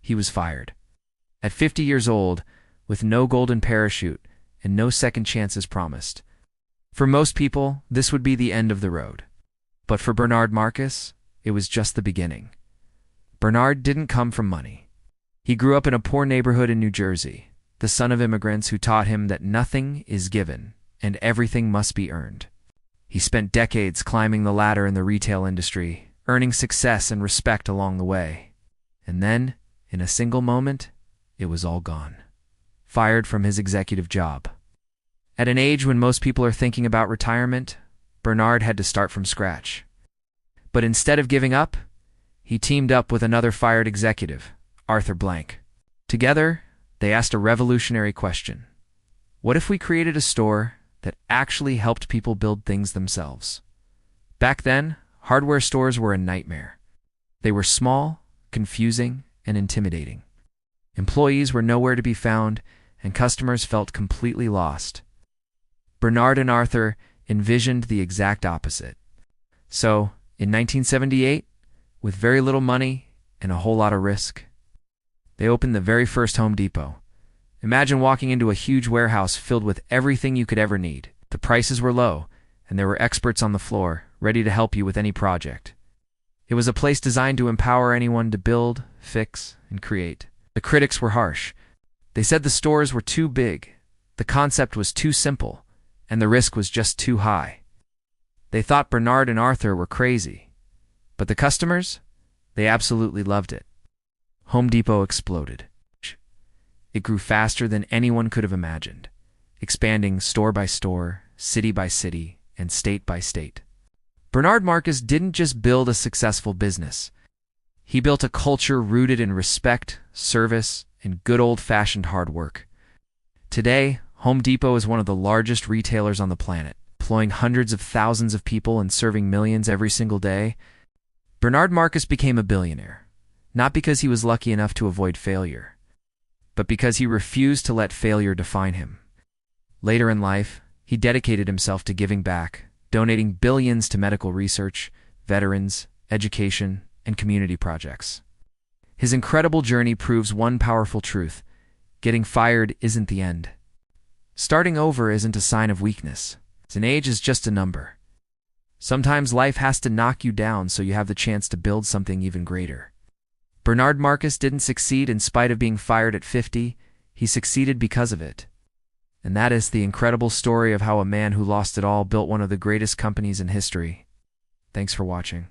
he was fired. At 50 years old, with no golden parachute and no second chances promised. For most people, this would be the end of the road. But for Bernard Marcus, it was just the beginning. Bernard didn't come from money. He grew up in a poor neighborhood in New Jersey, the son of immigrants who taught him that nothing is given and everything must be earned. He spent decades climbing the ladder in the retail industry, earning success and respect along the way. And then, in a single moment, it was all gone. Fired from his executive job. At an age when most people are thinking about retirement, Bernard had to start from scratch. But instead of giving up, he teamed up with another fired executive, Arthur Blank. Together, they asked a revolutionary question. What if we created a store that actually helped people build things themselves? Back then, hardware stores were a nightmare. They were small, confusing, and intimidating. Employees were nowhere to be found, and customers felt completely lost. Bernard and Arthur envisioned the exact opposite. So, in 1978, with very little money and a whole lot of risk, they opened the very first Home Depot. Imagine walking into a huge warehouse filled with everything you could ever need. The prices were low, and there were experts on the floor, ready to help you with any project. It was a place designed to empower anyone to build, fix, and create. The critics were harsh. They said the stores were too big, the concept was too simple, and the risk was just too high. They thought Bernard and Arthur were crazy. But the customers? They absolutely loved it. Home Depot exploded. It grew faster than anyone could have imagined, expanding store by store, city by city, and state by state. Bernard Marcus didn't just build a successful business. He built a culture rooted in respect, service, and good old-fashioned hard work. Today, Home Depot is one of the largest retailers on the planet, employing hundreds of thousands of people and serving millions every single day. Bernard Marcus became a billionaire, not because he was lucky enough to avoid failure, but because he refused to let failure define him. Later in life, he dedicated himself to giving back, donating billions to medical research, veterans, education, and community projects. His incredible journey proves one powerful truth: getting fired isn't the end. Starting over isn't a sign of weakness. An age is just a number. Sometimes life has to knock you down so you have the chance to build something even greater. Bernard Marcus didn't succeed in spite of being fired at 50, he succeeded because of it. And that is the incredible story of how a man who lost it all built one of the greatest companies in history. Thanks for watching.